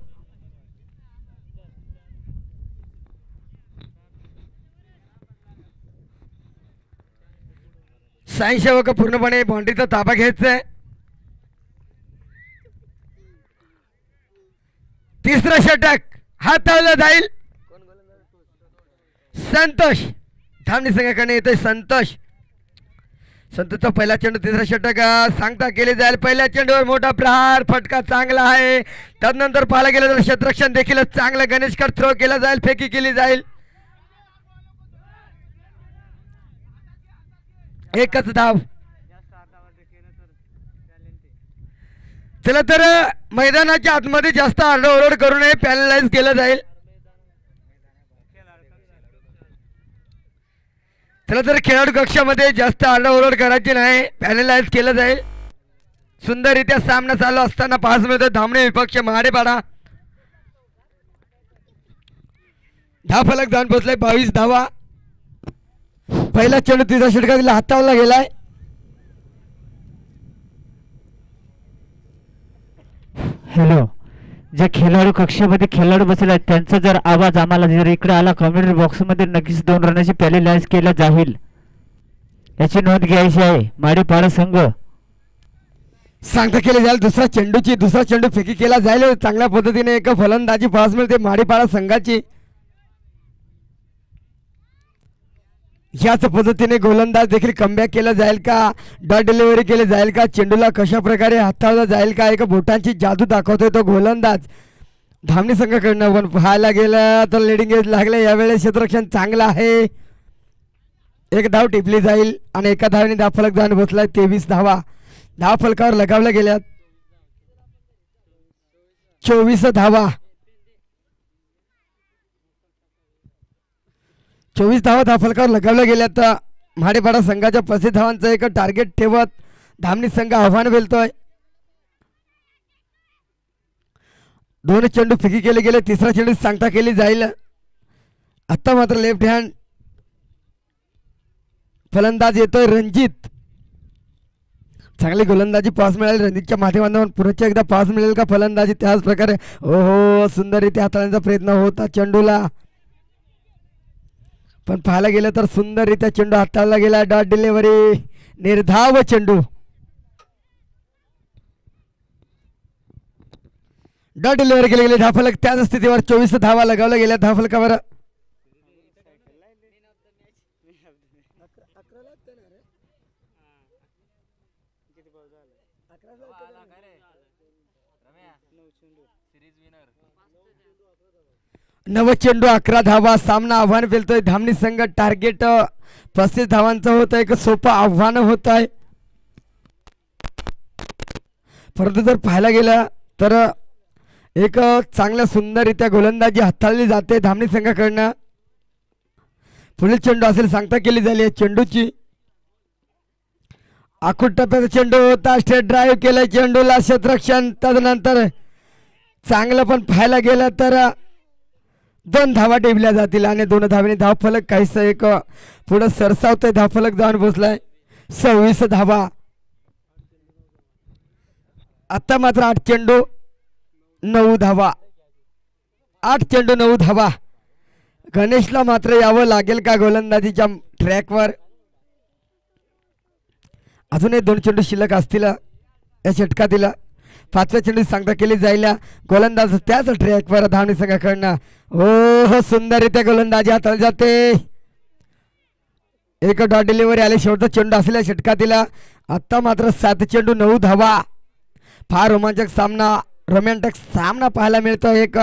साईसेवक पूर्णपणे बाउंड्रीचा ताबा घ्यायचा आहे. तिसरा षटक हाताळलं जाईल. संतोष धामणी संघाकडे येतोय. संतोषचा पहिला चेंडू. तिसरा षटक सांगता केले जाईल. पहिल्या चेंडूवर मोठा प्रहार. फटका चांगला आहे. त्यानंतर पाहायला गेलं तर क्षेत्ररक्षण देखील चांगलं. गणेशकर थ्रो केला जाईल. फेकी केली जाईल. एकच धाव. चला तर मैदानाच्या आतमध्ये जास्त आरडाओरड करू नये. पॅनलाइज केलं जाईल. चला तर खेळाडू कक्षामध्ये जास्त आरडाओरड करायची नाही. पॅनलाइज केलं जाईल. सुंदररित्या सामना चालू असताना पास मिळतो धामणे विपक्ष महाडेपाडा. धावफलक जाऊन पोहोचलाय. 22 धावा. पहिला चेंडू तिचा षटकार दिला, हातावला गेलाय. हॅलो, जे खेळाडू कक्षामध्ये खेळाडू बसले आहेत त्यांचा जर आवाज आम्हाला जर इकडे आला कमेंट बॉक्स मध्ये नक्कीच 2 रनाची पहिले लॉन्च केला जाईल याची नोंद घ्यायची आहे. माडीपाडा संघ सांगता केली जाईल दुसरा चेंडू फेकी केला जाईल. चांगल्या पद्धतीने एक फलंदाजी पास मिळते माडीपाडा संघाची. याच पद्धतीने गोलंदाज देखील कमबॅक केला जाईल का, डॉट डिलिव्हरी केली जाईल का, चेंडूला कशा प्रकारे हाताळला जाईल का, एक बोटांची जादू दाखवतोय तो गोलंदाज धामणी संघाकडनं. पण पाहायला गेलं तर लिडिंग एज लागले. यावेळेस क्षेत्ररक्षण चांगलं आहे. एक धाव टिपली जाईल आणि एका धावेने धावफलक जाऊन बसलाय. 23 धावा धावफलकावर लगावल्या गेल्यात. 24 धावा 24 धावा धावफलकावर लगावल्या गेल्यात. तर माडीपाडा संघाच्या 35 धावांचं एक टार्गेट ठेवत धामणी संघ आव्हान पेलतोय. 2 चेंडू फेकी केले गेले. तिसरा चेंडू सांगता केली जाईल. आता मात्र लेफ्ट हँड फलंदाज येतोय रणजित. चांगली गोलंदाजी पास मिळाली रणजितच्या माध्यमातून. पुढच्या एकदा पास मिळेल का फलंदाजी त्याच प्रकारे ओहो सुंदररीत्या हाताळण्याचा प्रयत्न होता चेंडूला. पण पाहायला गेलं तर सुंदररीत्या चेंडू हाताळला गेला. डॉट डिलिव्हरी निर्धाव चेंडू. डॉट डिलिव्हरी केली गेली. धावफलक त्याच स्थितीवर 24 धावा लगावल्या गेल्या धावफलकावर. नव चेंडू 11 धावा. सामना आव्हान पेलतोय धामणी संघ. टार्गेट 35 धावांचं होतं. एक सोपं आव्हान होत आहे. परंतु जर पाहायला गेलं तर एक चांगल्या सुंदररित्या गोलंदाजी हाताळली जाते धामणी संघाकडनं. पुढील चेंडू असेल सांगता केली झाली आहे चेंडूची. आखूड टप्प्याचा चेंडू होता. स्ट्रेट ड्राईव्ह केलाय चेंडूला. क्षेत्ररक्षण तदनंतर चांगलं पण पाहायला गेलं तर 2 धावा टिपल्या जातील आणि 2 धावेने धावफलक काहीस एक पुढे सरसावतोय. धावफलक जाऊन बसलाय 26 धावा. आता मात्र 8 चेंडू 9 धावा. 8 चेंडू 9 धावा. गणेशला मात्र यावं लागेल का गोलंदाजीच्या ट्रॅकवर. अजूनही 2 चेंडू शिल्लक असतील या षटकातील. 5व्या चेंडू सांगता केली जाईल. गोलंदाज त्याच ट्रॅकवर धावणी संघाकडनं. हो सुंदररित्या गोलंदाजी हाताळली जाते. एक डॉट डिलिव्हरी आली. शेवटचा चेंडू असलेल्या षटकातील. आता मात्र 7 चेंडू 9 धावा. फार रोमांचक सामना पाहायला मिळतो. एक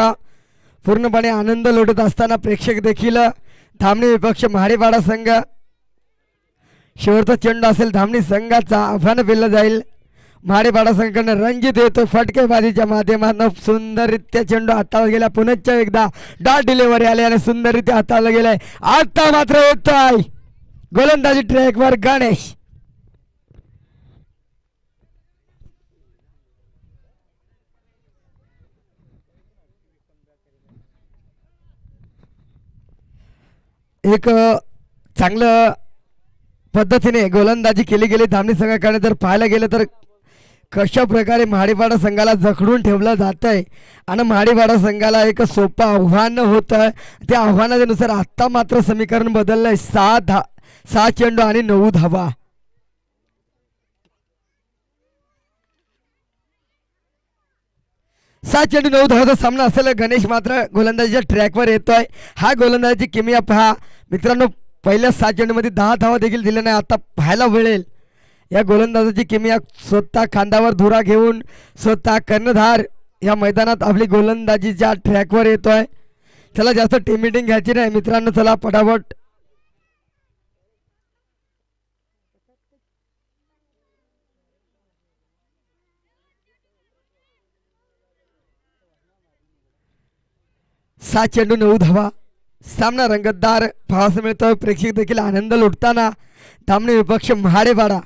पूर्णपणे आनंद लुटत असताना प्रेक्षक देखील धामणी विपक्ष माडीपाडा संघ. शेवटचा चेंडू असेल धामणी संघाचा. आव्हान पेललं जाईल. माडीपाडा संघाकडनं रणजित येतो फटकेबाजीच्या माध्यमातून. सुंदररित्या चेंडू हाताळला गेला. पुनश्च एकदा डॉट डिलिव्हरी आली आणि सुंदररित्या हाताळला गेलाय. आता मात्र येतोय गोलंदाजी ट्रॅकवर गणेश. एक चांगलं पद्धतीने गोलंदाजी केली गेली धामणी संघाकडे. जर पाहायला गेलं तर कशा प्रकारे माडीपाडा संघाला जखडून ठेवलं जात आहे आणि माडीपाडा संघाला एक सोपं आव्हान होतं. त्या आव्हानानुसार आत्ता मात्र समीकरण बदललंय. 6 चेंडू आणि 9 धावा. सात चेंडू 9 धावाचा सामना असेल. गणेश मात्र गोलंदाजीच्या ट्रॅकवर येतोय. हा गोलंदाजीची किमया पहा मित्रांनो. पहिल्या 7 चेंडूमध्ये 10 धावा देखील दिल्या नाही. आता पाहायला मिळेल या गोलंदाजाची किमया. स्वतः खांद्यावर धुरा घेऊन स्वतः कर्णधार या मैदानात आपली गोलंदाजीच्या ट्रॅकवर येतोय. चला जास्त टीम मीटिंग घ्यायची नाही मित्रांनो. चला पटापट सात चेंडू 9 धावा. सामना रंगतदार पाहायला मिळतोय. प्रेक्षक देखील आनंद लुटताना धामणी विपक्ष माडीपाडा.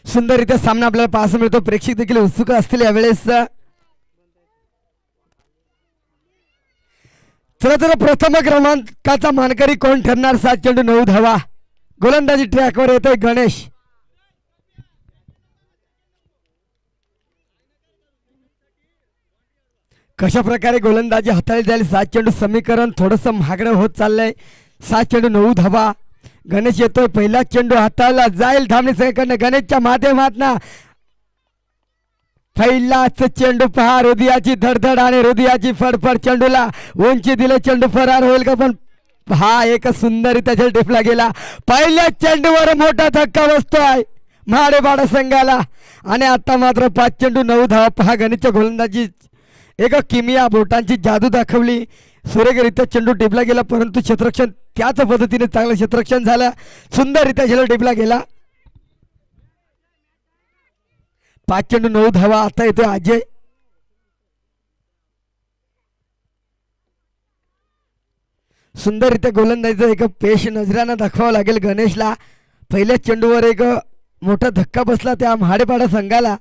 सुंदररित्या सामना आपल्याला पाहायला मिळतो. प्रेक्षक देखील उत्सुक असतील यावेळेस. चला तर प्रथम क्रमांकाचा मानकरी कोण ठरणार? 7 चेंडू 9 धावा. गोलंदाजी ट्रॅकवर येतोय गणेश. कशा प्रकारे गोलंदाजी हाताळली जाईल? 7 चेंडू समीकरण थोडंसं महागडं होत चाललंय. 7 चेंडू 9 धावा. गणेश येतोय. पहिला चेंडू हाताळला जाईल धामणी संघाकडनं गणेशच्या माध्यमातून. पहिलाच चेंडू पहा, हृदयाची धडधड आणि हृदयाची फडफड. चेंडूला उंची दिले, चेंडू फरार होईल का? पण हा एक सुंदर त्याच्या टिपला गेला. पहिल्या चेंडूवर मोठा धक्का बसतोय महाडेपाडा संघाला. आणि आता मात्र 5 चेंडू 9 धावा. पहा गणेशच्या गोलंदाजी एक किमिया बोटांची जादू दाखवली. सुरेखरित्या चेंडू टिपला गेला, परंतु क्षेत्ररक्षण त्याच पद्धतीने चांगलं क्षेत्ररक्षण झालं. सुंदररित्या चेंडू टिपला गेला. 5 चेंडू 9 धावा. आता येतोय अजय. सुंदररित्या गोलंदाजीचा एक पेश नजरानं दाखवावं लागेल गणेशला. पहिल्या चेंडूवर एक मोठा धक्का बसला त्या महाडेपाडा संघाला.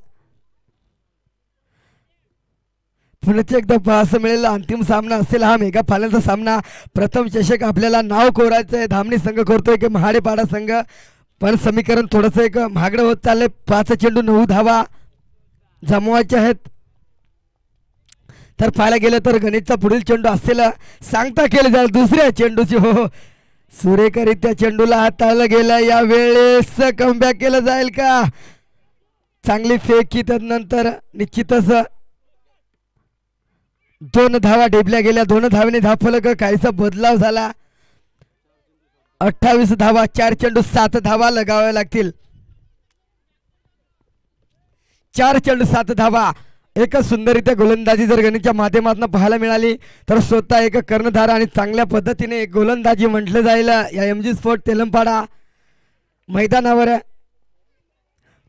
पुण्याचे एकदा पाहायला मिळेल अंतिम सामना असेल हा मेगा फायनलचा सामना. प्रथम चषक आपल्याला नाव कोरायचं आहे. धामणी संघ करतोय की महाडेपाडा संघ, पण समीकरण थोडंसं एक महागडं होत चाललंय. 5 चेंडू 9 धावा जमवायचे आहेत. तर पाहायला गेलं तर गणेशचा पुढील चेंडू असेल सांगता केलं जाईल दुसऱ्या चेंडूची. हो सुरेखरित्या चेंडूला हाताळला गेला. या वेळेस कमबॅक केलं जाईल का? चांगली फेकी त्यानंतर निश्चितच 2 धावा ढेपल्या गेल्या. 2 धावेने धावफलक काहीसा बदलाव झाला. 28 धावा. 4 चेंडू 7 धावा लगाव्या लागतील. 4 चेंडू 7 धावा. एक सुंदररित्या गोलंदाजी जर गणेशच्या माध्यमातून पाहायला मिळाली तर स्वतः एक कर्णधार आणि चांगल्या पद्धतीने एक गोलंदाजी म्हटलं जाईल या MG स्पोर्ट तेलंपाडा मैदानावर.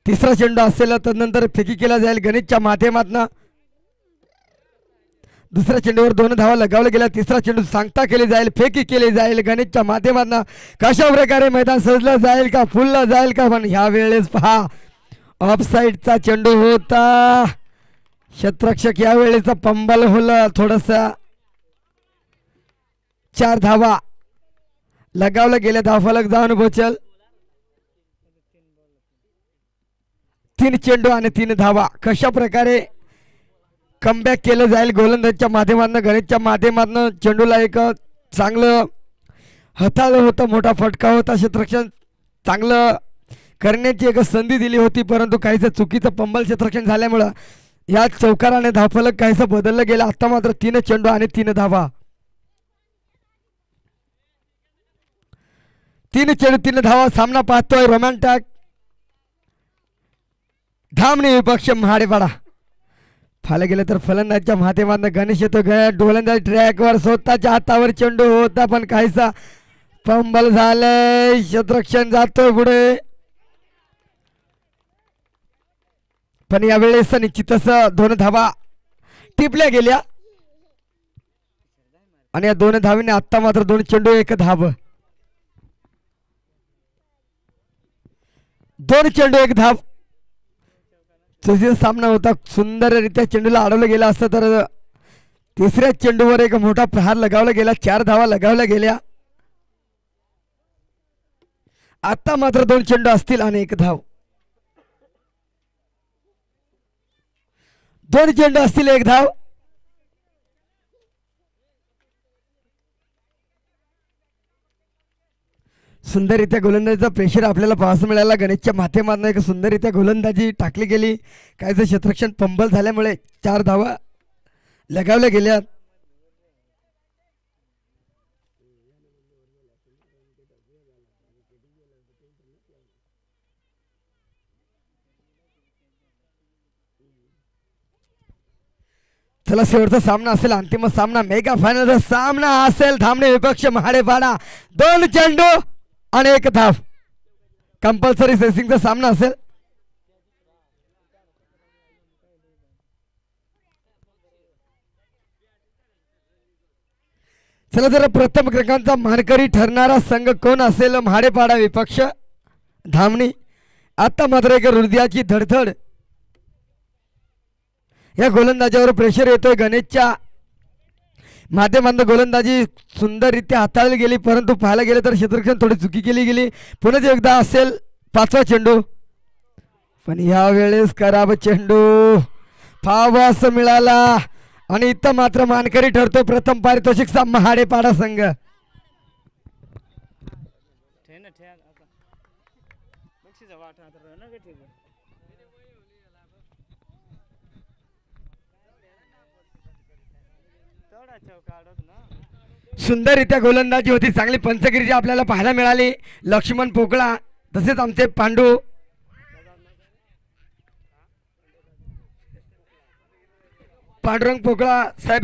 तिसरा चेंडू असेल तर नंतर फेकी केला जाईल गणेशच्या माध्यमातून. दुसऱ्या चेंडूवर 2 धावा लगावल्या गेल्या. तिसरा चेंडू सांगता केली जाईल, फेकी केली जाईल गणेशच्या माध्यमातून. कशा प्रकारे मैदान सजलं जाईल का, फुललं जाईल का? पण ह्या वेळेस पहा ऑफसाईडचा चेंडू होता. क्षेत्ररक्षक या वेळेचा पंबल होलं थोडसा. 4 धावा लगावल्या गेल्या. धावफलक जाऊन पोचल. 3 चेंडू आणि 3 धावा. कशा प्रकारे कमबॅक केलं जाईल गोलंदाजच्या माध्यमातून? गणेशच्या माध्यमातून चेंडूला एक चांगलं हाताळलं होतं. मोठा फटका होता. क्षेत्ररक्षण चांगलं करण्याची एक संधी दिली होती, परंतु काहीसं चुकीचं पंबल क्षेत्ररक्षण झाल्यामुळं या चौकाराने धावफलक काहीसं बदललं गेलं. आता मात्र 3 चेंडू आणि 3 धावा. 3 चेंडू 3 धावा. सामना पाहतोय रोमॅन्टिक धामणी विपक्ष महाडेपाडा. पाहायला गेलं तर फलंदाजच्या माध्यमातून गणेश येतो. गोलंदाज ट्रॅकवर स्वतःच्या हातावर चेंडू होता, पण काहीसा पंबल झालंय. क्षेत्ररक्षण जातोय पुढे, पण यावेळेस निश्चितच 2 धावा टिपल्या गेल्या. आणि या 2 धावीने आता मात्र 2 चेंडू 1 धाव. 2 चेंडू 1 धाव. सामना होता. सुंदररित्या चेंडूला अडवलं गेलं असतं तर तिसऱ्या चेंडूवर एक मोठा प्रहार लगावला गेला. 4 धावा लगावल्या गेल्या. आता मात्र 2 चेंडू असतील आणि 1 धाव. 2 चेंडू असतील 1 धाव. सुंदररित्या गोलंदाजीचा प्रेशर आपल्याला पाहायला मिळाला. गणेशच्या माध्यमातून एक सुंदररित्या गोलंदाजी टाकली गेली. काहीच क्षेत्ररक्षण पंबल झाल्यामुळे 4 धावा लगावल्या गेल्या. चला शेवटचा सामना असेल, अंतिम सामना, मेगा फायनलचा सामना असेल. धामणे विपक्ष महाडेपाडा. 2 चेंडू आणि 1 धाव. कंपल्सरी सेसिंगचा सामना असेल. चला जरा प्रथम क्रमांकाचा मानकरी ठरणारा संघ कोण असेल? महाडेपाडा विपक्ष धामणी. आता मात्र एक हृदयाची धडधड या गोलंदाजावर प्रेशर येतोय गणेशच्या माध्यमांना गोलंदाजी सुंदररित्या हाताळली गेली, परंतु पाहायला गेलं तर क्षेत्ररक्षण थोडी चुकी केली गेली. पुन्हा एकदा असेल 5वा चेंडू, पण यावेळेस खराब चेंडू फावस मिळाला आणि इथं मात्र मानकरी ठरतो प्रथम पारितोषिक महाडेपाडा संघ. सुंदररित्या गोलंदाजी होती, चांगली पंचगिरीची आपल्याला पाहायला मिळाली. लक्ष्मण पोकळा तसेच आमचे पांडू पांडुरंग पोकळा साहेब